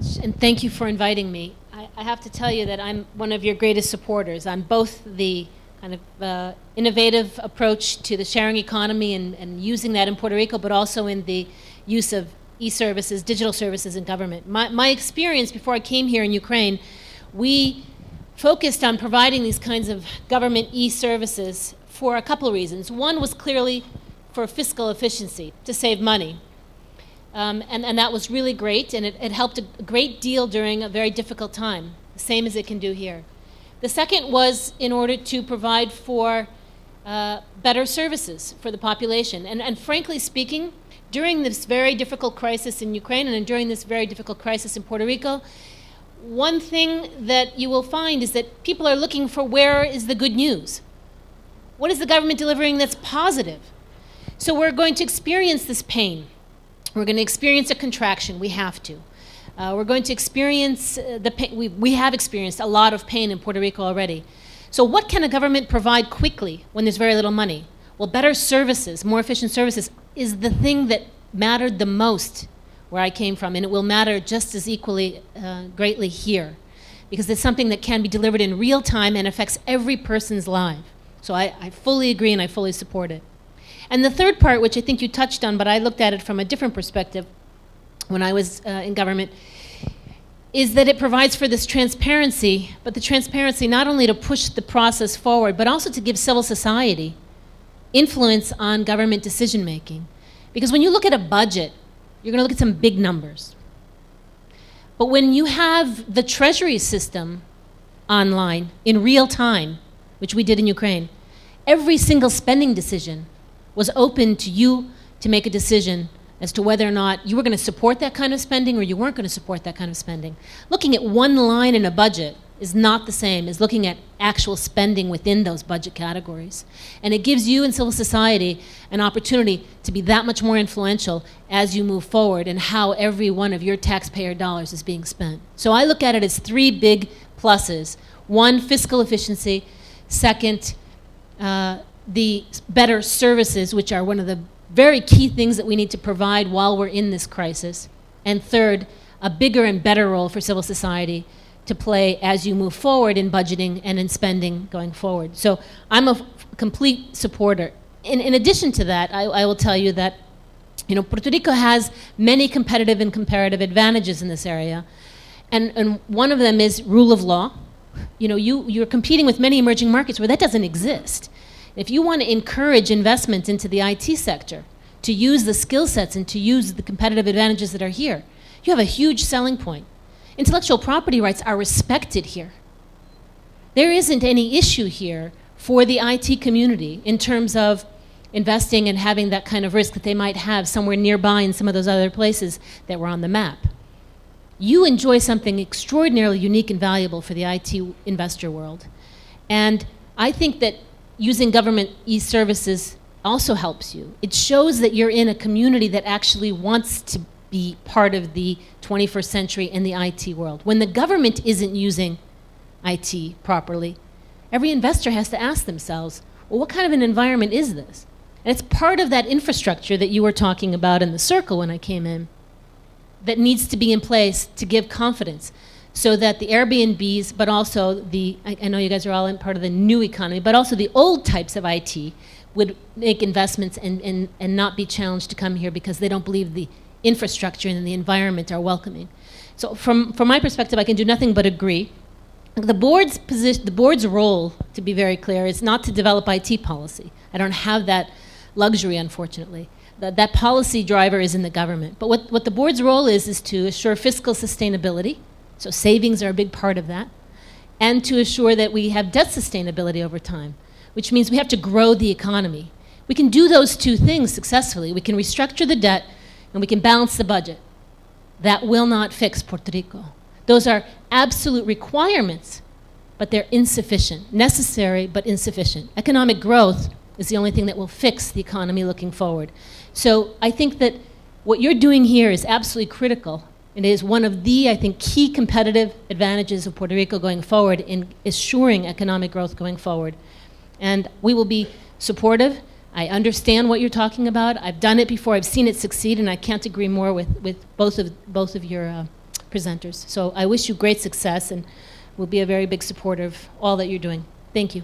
much, and thank you for inviting me. I have to tell you that I'm one of your greatest supporters on both the kind of innovative approach to the sharing economy and using that in Puerto Rico, but also in the use of e-services, digital services in government. My experience before I came here in Ukraine, we focused on providing these kinds of government e-services for a couple of reasons. One was clearly for fiscal efficiency, to save money. And that was really great, and it helped a great deal during a very difficult time, the same as it can do here. The second was in order to provide for better services for the population. And frankly speaking, during this very difficult crisis in Ukraine and during this very difficult crisis in Puerto Rico, one thing that you will find is that people are looking for where is the good news. What is the government delivering that's positive? So we're going to experience this pain. We're going to experience a contraction. We have to. We're going to experience the pain. We have experienced a lot of pain in Puerto Rico already. So what can a government provide quickly when there's very little money? Well, better services, more efficient services is the thing that mattered the most where I came from, and it will matter just as equally greatly here, because it's something that can be delivered in real time and affects every person's life. So I fully agree and I fully support it. And the third part, which I think you touched on, but I looked at it from a different perspective when I was in government, is that it provides for this transparency, but the transparency not only to push the process forward, but also to give civil society influence on government decision making. Because when you look at a budget, you're going to look at some big numbers. But when you have the treasury system online in real time, which we did in Ukraine, every single spending decision was open to you to make a decision as to whether or not you were going to support that kind of spending or you weren't going to support that kind of spending. Looking at one line in a budget is not the same as looking at actual spending within those budget categories. And it gives you in civil society an opportunity to be that much more influential as you move forward in how every one of your taxpayer dollars is being spent. So I look at it as three big pluses. One, fiscal efficiency. Second, the better services, which are one of the very key things that we need to provide while we're in this crisis. And third, a bigger and better role for civil society to play as you move forward in budgeting and in spending going forward. So I'm a complete supporter. In addition to that, I will tell you that Puerto Rico has many competitive and comparative advantages in this area. And one of them is rule of law. You're competing with many emerging markets where that doesn't exist. If you want to encourage investment into the IT sector, to use the skill sets and to use the competitive advantages that are here, you have a huge selling point. Intellectual property rights are respected here. There isn't any issue here for the IT community in terms of investing and having that kind of risk that they might have somewhere nearby in some of those other places that were on the map. You enjoy something extraordinarily unique and valuable for the IT investor world. And I think that using government e-services also helps you. It shows that you're in a community that actually wants to be part of the 21st century in the IT world. When the government isn't using IT properly, every investor has to ask themselves, well, what kind of an environment is this? And it's part of that infrastructure that you were talking about in the circle when I came in that needs to be in place to give confidence so that the Airbnbs, but also I know you guys are all in part of the new economy, but also the old types of IT would make investments and not be challenged to come here because they don't believe the infrastructure and the environment are welcoming. So from my perspective, I can do nothing but agree. The board's role, to be very clear, is not to develop IT policy. I don't have that luxury, unfortunately. That policy driver is in the government. But what the board's role is to assure fiscal sustainability, so savings are a big part of that, and to assure that we have debt sustainability over time, which means we have to grow the economy. We can do those two things successfully. We can restructure the debt and we can balance the budget. That will not fix Puerto Rico. Those are absolute requirements, but they're insufficient. Necessary, but insufficient. Economic growth is the only thing that will fix the economy looking forward. So I think that what you're doing here is absolutely critical. It is one of the, I think, key competitive advantages of Puerto Rico going forward in assuring economic growth going forward. And we will be supportive. I understand what you're talking about. I've done it before. I've seen it succeed, and I can't agree more with both of your presenters. So I wish you great success, and will be a very big supporter of all that you're doing. Thank you.